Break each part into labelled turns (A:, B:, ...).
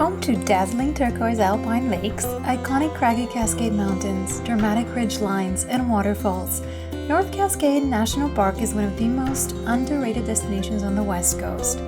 A: Home to dazzling turquoise alpine lakes, iconic craggy Cascade Mountains, dramatic ridge lines, and waterfalls, North Cascade National Park is one of the most underrated destinations on the West Coast.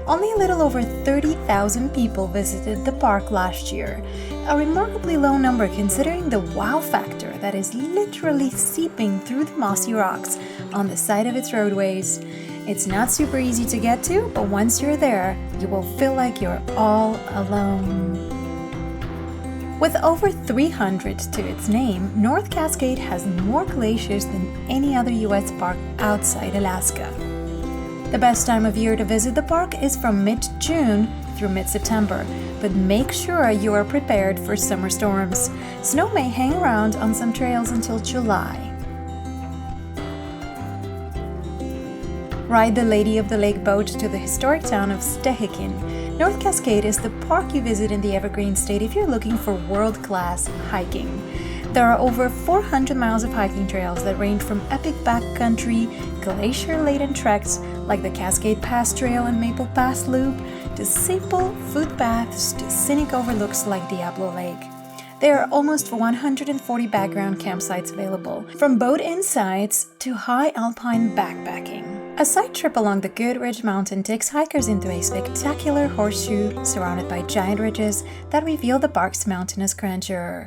A: Only a little over 30,000 people visited the park last year, a remarkably low number considering the wow factor that is literally seeping through the mossy rocks on the side of its roadways. It's not super easy to get to, but once you're there, you will feel like you're all alone. With over 300 to its name, North Cascade has more glaciers than any other US park outside Alaska. The best time of year to visit the park is from mid-June through mid-September, but make sure you are prepared for summer storms. Snow may hang around on some trails until July. Ride the Lady of the Lake boat to the historic town of Stehekin. North Cascade is the park you visit in the Evergreen State if you're looking for world-class hiking. There are over 400 miles of hiking trails that range from epic backcountry, glacier-laden treks like the Cascade Pass Trail and Maple Pass Loop, to simple footpaths to scenic overlooks like Diablo Lake. There are almost 140 background campsites available, from boat insides to high alpine backpacking. A side trip along the Goodridge Mountain takes hikers into a spectacular horseshoe surrounded by giant ridges that reveal the park's mountainous grandeur.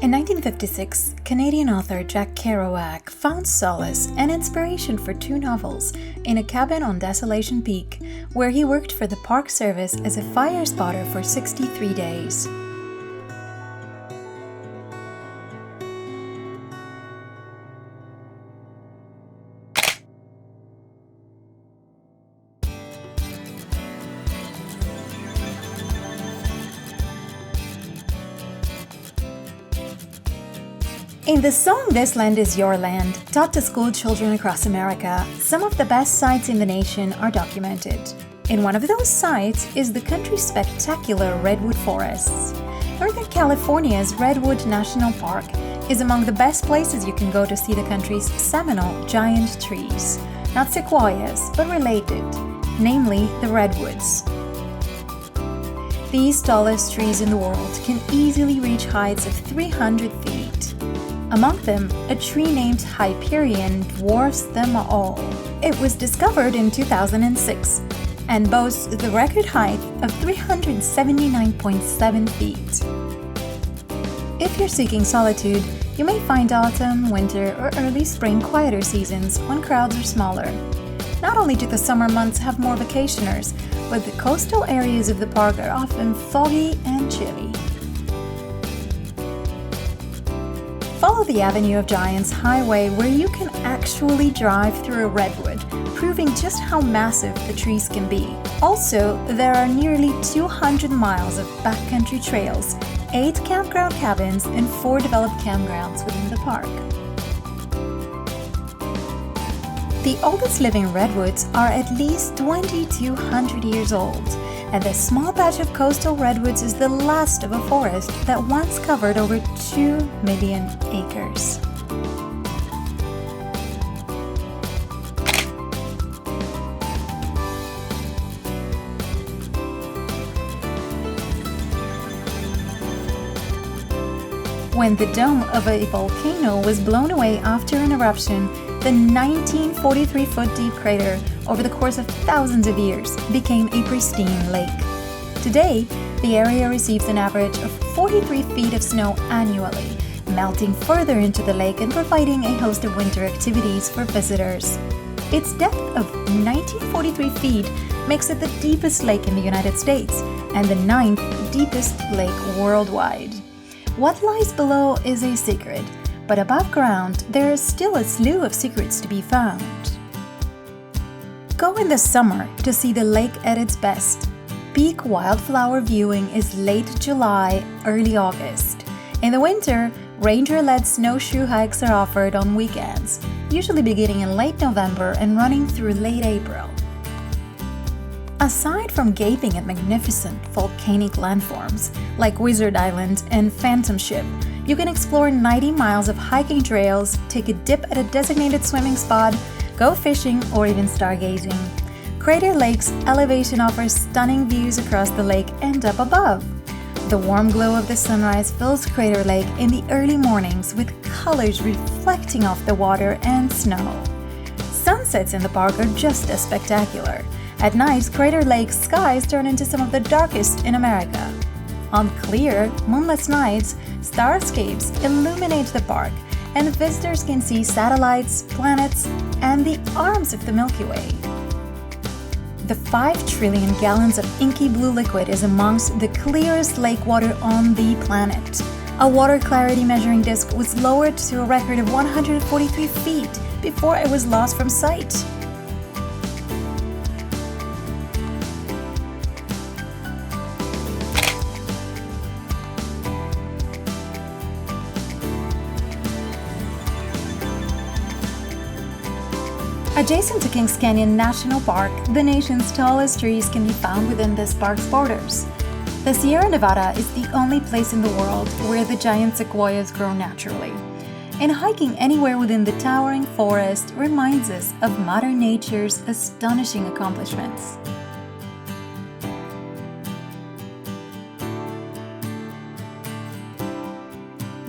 A: In 1956, Canadian author Jack Kerouac found solace and inspiration for two novels in a cabin on Desolation Peak, where he worked for the Park Service as a fire spotter for 63 days. In the song This Land Is Your Land, taught to school children across America, some of the best sites in the nation are documented. And one of those sites is the country's spectacular Redwood forests. Northern California's Redwood National Park is among the best places you can go to see the country's seminal giant trees. Not sequoias, but related, namely the redwoods. These tallest trees in the world can easily reach heights of 300 feet. Among them, a tree named Hyperion dwarfs them all. It was discovered in 2006 and boasts the record height of 379.7 feet. If you're seeking solitude, you may find autumn, winter, or early spring quieter seasons when crowds are smaller. Not only do the summer months have more vacationers, but the coastal areas of the park are often foggy and chilly. Follow the Avenue of Giants highway where you can actually drive through a redwood, proving just how massive the trees can be. Also, there are nearly 200 miles of backcountry trails, 8 campground cabins, and 4 developed campgrounds within the park. The oldest living redwoods are at least 2,200 years old, and the small patch of coastal redwoods is the last of a forest that once covered over 2 million acres. When the dome of a volcano was blown away after an eruption, the 1943-foot deep crater, over the course of thousands of years, became a pristine lake. Today, the area receives an average of 43 feet of snow annually, melting further into the lake and providing a host of winter activities for visitors. Its depth of 1943 feet makes it the deepest lake in the United States and the 9th deepest lake worldwide. What lies below is a secret, but above ground, there is still a slew of secrets to be found. Go in the summer to see the lake at its best. Peak wildflower viewing is late July, early August. In the winter, ranger-led snowshoe hikes are offered on weekends, usually beginning in late November and running through late April. Aside from gaping at magnificent volcanic landforms like Wizard Island and Phantom Ship, you can explore 90 miles of hiking trails, take a dip at a designated swimming spot, go fishing, or even stargazing. Crater Lake's elevation offers stunning views across the lake and up above. The warm glow of the sunrise fills Crater Lake in the early mornings with colors reflecting off the water and snow. Sunsets in the park are just as spectacular. At night, Crater Lake's skies turn into some of the darkest in America. On clear, moonless nights, starscapes illuminate the park, and visitors can see satellites, planets, and the arms of the Milky Way. The 5 trillion gallons of inky blue liquid is amongst the clearest lake water on the planet. A water clarity measuring disc was lowered to a record of 143 feet before it was lost from sight. Adjacent to Kings Canyon National Park, the nation's tallest trees can be found within this park's borders. The Sierra Nevada is the only place in the world where the giant sequoias grow naturally. And hiking anywhere within the towering forest reminds us of Mother Nature's astonishing accomplishments.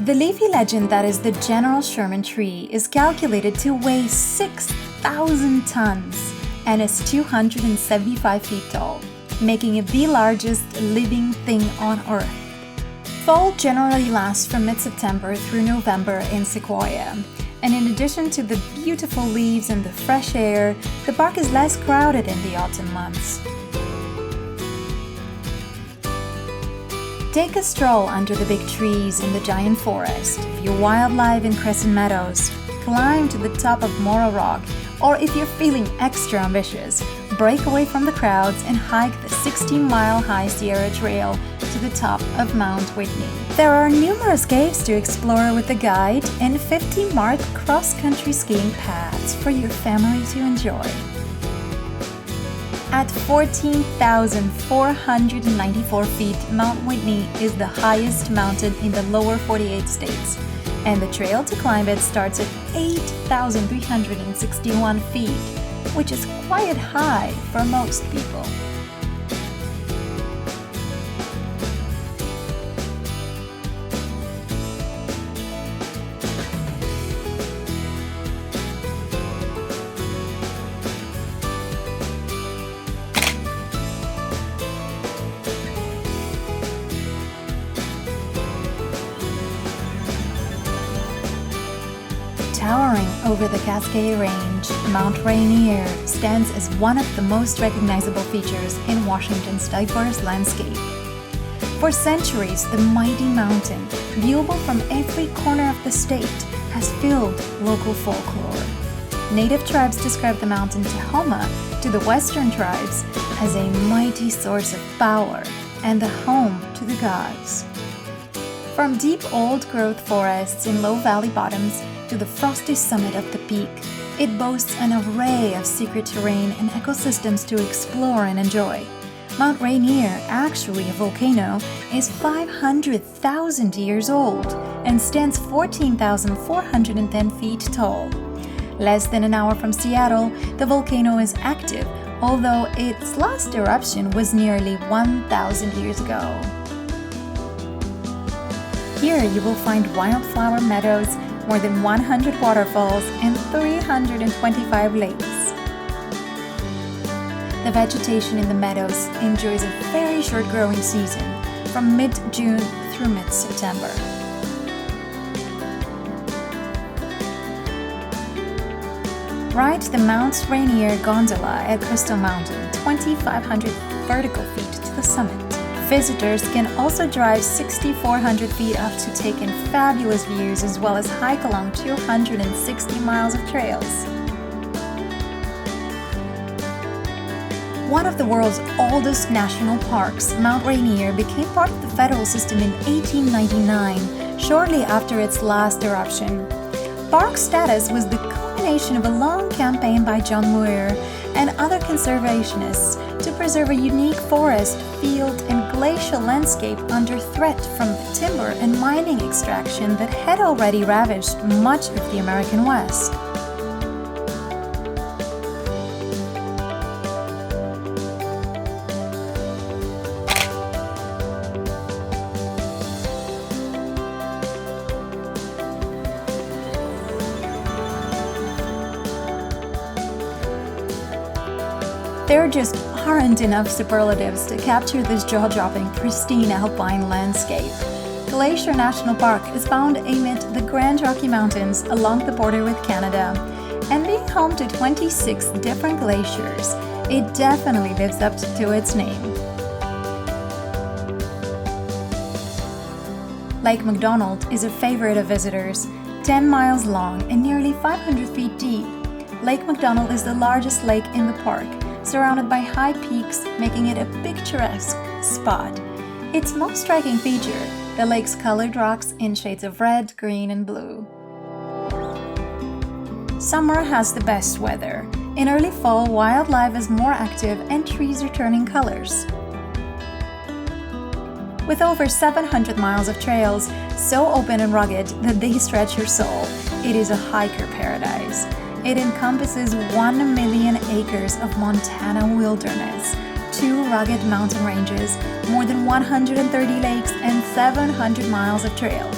A: The leafy legend that is the General Sherman tree is calculated to weigh 6,000 tons and is 275 feet tall, making it the largest living thing on Earth. Fall generally lasts from mid-September through November in Sequoia, and in addition to the beautiful leaves and the fresh air, the park is less crowded in the autumn months. Take a stroll under the big trees in the giant forest, view wildlife in Crescent Meadows, climb to the top of Morro Rock, or if you're feeling extra ambitious, break away from the crowds and hike the 16-mile-high Sierra Trail to the top of Mount Whitney. There are numerous caves to explore with a guide and 50 marked cross-country skiing paths for your family to enjoy. At 14,494 feet, Mount Whitney is the highest mountain in the lower 48 states, and the trail to climb it starts at 8,361 feet, which is quite high for most people. Towering over the Cascade Range, Mount Rainier stands as one of the most recognizable features in Washington's diverse landscape. For centuries, the mighty mountain, viewable from every corner of the state, has filled local folklore. Native tribes describe the mountain Tahoma to the Western tribes as a mighty source of power and the home to the gods. From deep old-growth forests in low valley bottoms to the frosty summit of the peak, it boasts an array of secret terrain and ecosystems to explore and enjoy. Mount Rainier, actually a volcano, is 500,000 years old and stands 14,410 feet tall. Less than an hour from Seattle, the volcano is active, although its last eruption was nearly 1,000 years ago. Here you will find wildflower meadows, more than 100 waterfalls, and 325 lakes. The vegetation in the meadows enjoys a very short growing season, from mid-June through mid-September. Ride the Mount Rainier gondola at Crystal Mountain, 2,500 vertical feet to the summit. Visitors can also drive 6,400 feet up to take in fabulous views as well as hike along 260 miles of trails. One of the world's oldest national parks, Mount Rainier became part of the federal system in 1899, shortly after its last eruption. Park status was the culmination of a long campaign by John Muir and other conservationists to preserve a unique forest, field, and glacial landscape under threat from the timber and mining extraction that had already ravaged much of the American West. There just aren't enough superlatives to capture this jaw-dropping, pristine alpine landscape. Glacier National Park is found amid the Grand Rocky Mountains along the border with Canada. And being home to 26 different glaciers, it definitely lives up to its name. Lake McDonald is a favorite of visitors, 10 miles long and nearly 500 feet deep. Lake McDonald is the largest lake in the park, surrounded by high peaks, making it a picturesque spot. Its most striking feature, the lake's colored rocks in shades of red, green, and blue. Summer has the best weather. In early fall, wildlife is more active and trees are turning colors. With over 700 miles of trails, so open and rugged that they stretch your soul, it is a hiker paradise. It encompasses 1 million acres of Montana wilderness, 2 rugged mountain ranges, more than 130 lakes, and 700 miles of trail.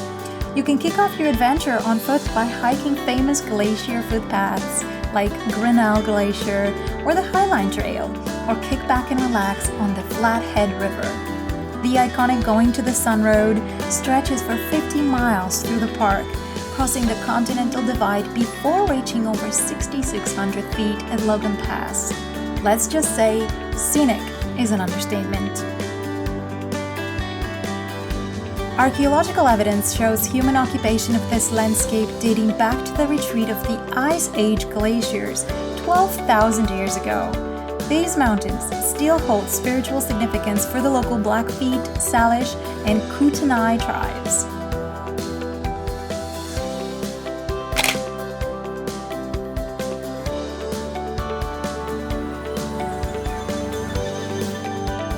A: You can kick off your adventure on foot by hiking famous glacier footpaths like Grinnell Glacier or the Highline Trail, or kick back and relax on the Flathead River. The iconic Going to the Sun Road stretches for 50 miles through the park, crossing the Continental Divide before reaching over 6,600 feet at Logan Pass. Let's just say, scenic is an understatement. Archaeological evidence shows human occupation of this landscape dating back to the retreat of the Ice Age glaciers 12,000 years ago. These mountains still hold spiritual significance for the local Blackfeet, Salish, and Kootenai tribes.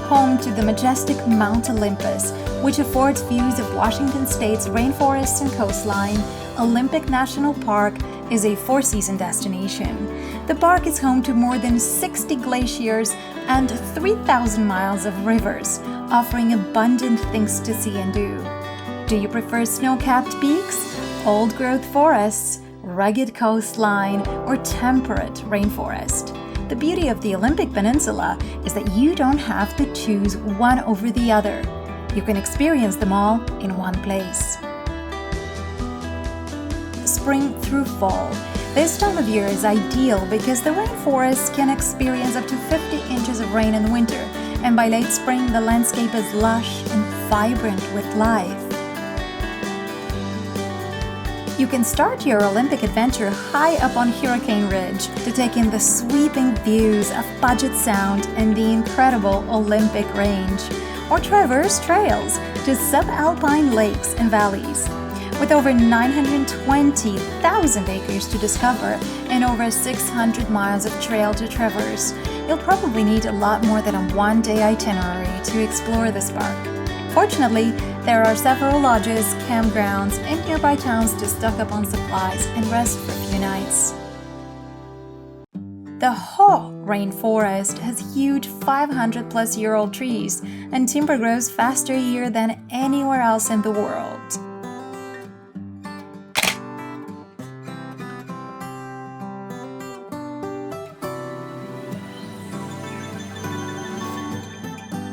A: Home to the majestic Mount Olympus, which affords views of Washington State's rainforests and coastline, Olympic National Park is a four-season destination. The park is home to more than 60 glaciers and 3,000 miles of rivers, offering abundant things to see and do. Do you prefer snow-capped peaks, old-growth forests, rugged coastline, or temperate rainforest? The beauty of the Olympic Peninsula is that you don't have to choose one over the other. You can experience them all in one place. Spring through fall. This time of year is ideal because the rainforest can experience up to 50 inches of rain in the winter, and by late spring the landscape is lush and vibrant with life. You can start your Olympic adventure high up on Hurricane Ridge to take in the sweeping views of Puget Sound and the incredible Olympic Range, or traverse trails to subalpine lakes and valleys. With over 920,000 acres to discover and over 600 miles of trail to traverse, you'll probably need a lot more than a one-day itinerary to explore this park. Fortunately, there are several lodges, campgrounds, and nearby towns to stock up on supplies and rest for a few nights. The Haw rainforest has huge 500-plus-year-old trees, and timber grows faster here than anywhere else in the world.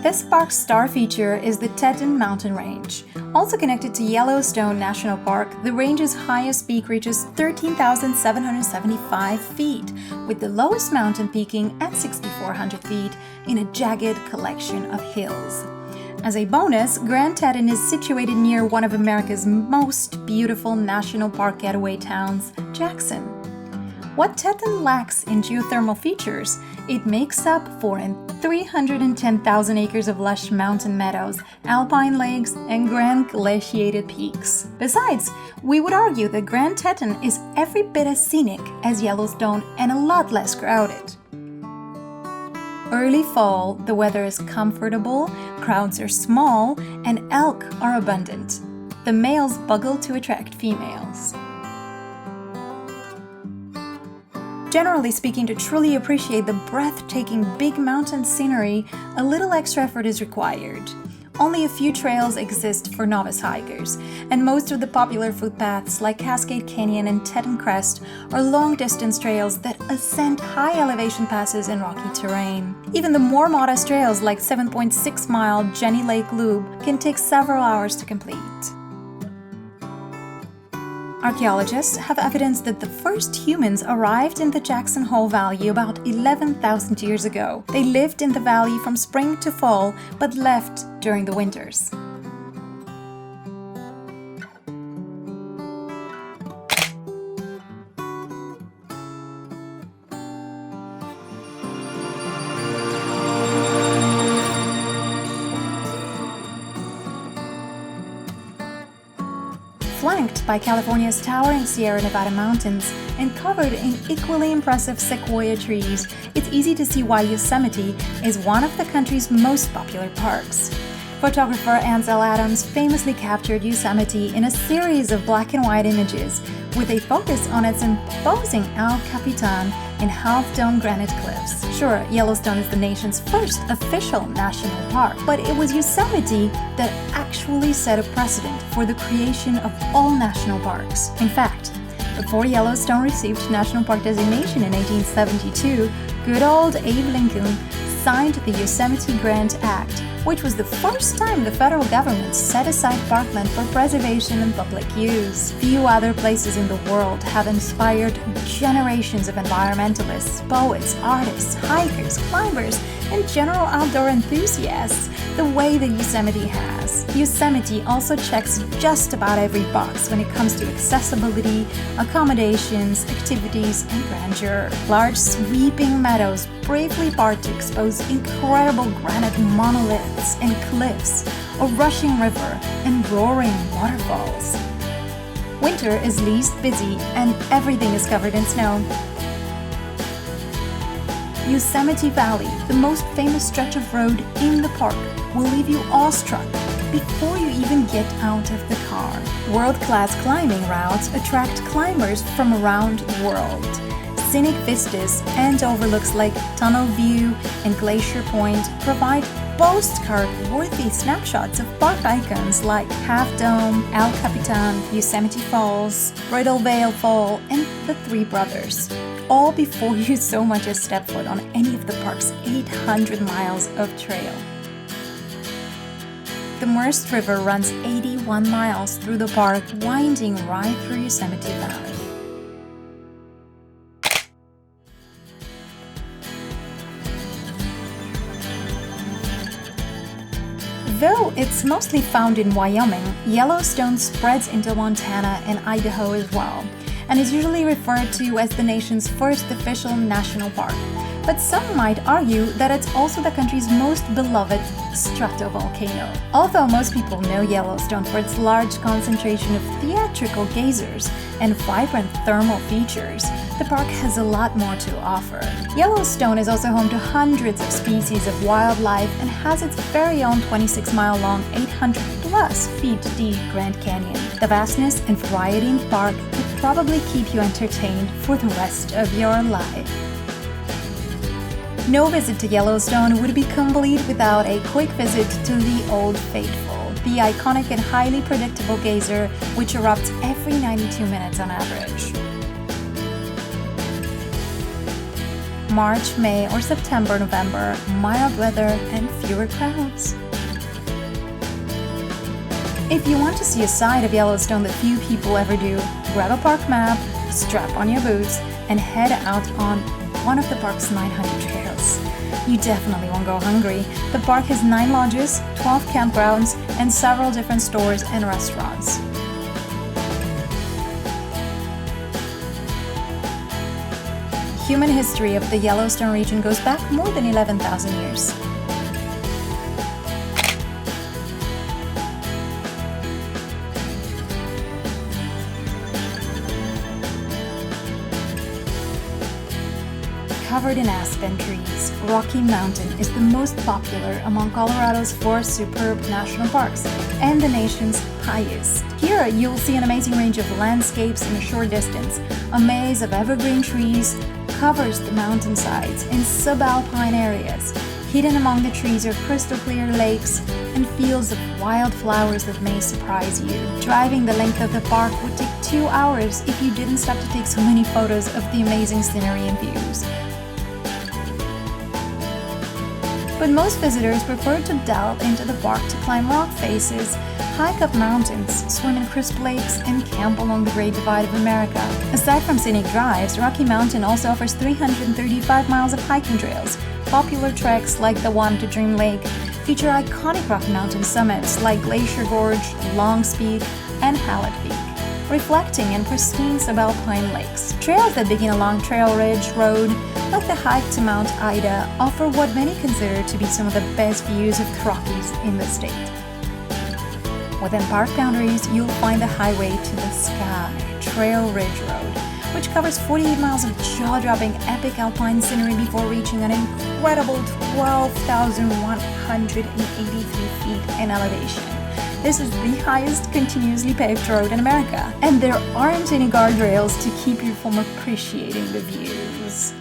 A: This park's star feature is the Teton mountain range. Also connected to Yellowstone National Park, the range's highest peak reaches 13,775 feet, with the lowest mountain peaking at 6,400 feet in a jagged collection of hills. As a bonus, Grand Teton is situated near one of America's most beautiful national park getaway towns, Jackson. What Teton lacks in geothermal features, it makes up for in 310,000 acres of lush mountain meadows, alpine lakes, and grand glaciated peaks. Besides, we would argue that Grand Teton is every bit as scenic as Yellowstone and a lot less crowded. Early fall, the weather is comfortable, crowds are small, and elk are abundant. The males bugle to attract females. Generally speaking, to truly appreciate the breathtaking big mountain scenery, a little extra effort is required. Only a few trails exist for novice hikers, and most of the popular footpaths like Cascade Canyon and Teton Crest are long-distance trails that ascend high elevation passes and rocky terrain. Even the more modest trails like 7.6-mile Jenny Lake Loop can take several hours to complete. Archaeologists have evidence that the first humans arrived in the Jackson Hole Valley about 11,000 years ago. They lived in the valley from spring to fall, but left during the winters. Flanked by California's towering Sierra Nevada mountains and covered in equally impressive sequoia trees, it's easy to see why Yosemite is one of the country's most popular parks. Photographer Ansel Adams famously captured Yosemite in a series of black and white images with a focus on its imposing El Capitan and half-dome granite cliffs. Sure, Yellowstone is the nation's first official national park, but it was Yosemite that actually set a precedent for the creation of all national parks. In fact, before Yellowstone received national park designation in 1872, good old Abe Lincoln signed the Yosemite Grant Act, which was the first time the federal government set aside parkland for preservation and public use. Few other places in the world have inspired generations of environmentalists, poets, artists, hikers, climbers, and general outdoor enthusiasts the way that Yosemite has. Yosemite also checks just about every box when it comes to accessibility, accommodations, activities, and grandeur. Large sweeping meadows bravely part to expose incredible granite monoliths and cliffs, a rushing river, and roaring waterfalls. Winter is least busy and everything is covered in snow. Yosemite Valley, the most famous stretch of road in the park, will leave you awestruck before you even get out of the car. World-class climbing routes attract climbers from around the world. Scenic vistas and overlooks like Tunnel View and Glacier Point provide postcard-worthy snapshots of park icons like Half Dome, El Capitan, Yosemite Falls, Bridal Veil Fall, and the Three Brothers, all before you so much as step foot on any of the park's 800 miles of trail. The Merced River runs 81 miles through the park, winding right through Yosemite Valley. Though it's mostly found in Wyoming, Yellowstone spreads into Montana and Idaho as well, and is usually referred to as the nation's first official national park. But some might argue that it's also the country's most beloved stratovolcano. Although most people know Yellowstone for its large concentration of theatrical geysers and vibrant thermal features, the park has a lot more to offer. Yellowstone is also home to hundreds of species of wildlife and has its very own 26-mile-long, 800-plus feet deep Grand Canyon. The vastness and variety in the park could probably keep you entertained for the rest of your life. No visit to Yellowstone would be complete without a quick visit to the Old Faithful, the iconic and highly predictable geyser which erupts every 92 minutes on average. March, May, or September, November, mild weather and fewer crowds. If you want to see a side of Yellowstone that few people ever do, grab a park map, strap on your boots, and head out on one of the park's 900 trails. You definitely won't go hungry. The park has 9 lodges, 12 campgrounds, and several different stores and restaurants. Human history of the Yellowstone region goes back more than 11,000 years. Covered in aspen trees, Rocky Mountain is the most popular among Colorado's 4 superb national parks and the nation's highest. Here you'll see an amazing range of landscapes in a short distance. A maze of evergreen trees covers the mountainsides in subalpine areas. Hidden among the trees are crystal clear lakes and fields of wildflowers that may surprise you. Driving the length of the park would take 2 hours if you didn't stop to take so many photos of the amazing scenery and views. But most visitors prefer to delve into the park to climb rock faces, hike up mountains, swim in crisp lakes, and camp along the Great Divide of America. Aside from scenic drives, Rocky Mountain also offers 335 miles of hiking trails. Popular treks like the one to Dream Lake feature iconic Rocky Mountain summits like Glacier Gorge, Long's Peak, and Hallett Peak, reflecting in pristine subalpine lakes. Trails that begin along Trail Ridge Road, like the hike to Mount Ida, offer what many consider to be some of the best views of the Rockies in the state. Within park boundaries, you'll find the highway to the sky, Trail Ridge Road, which covers 48 miles of jaw-dropping epic alpine scenery before reaching an incredible 12,183 feet in elevation. This is the highest continuously paved road in America, and there aren't any guardrails to keep you from appreciating the views.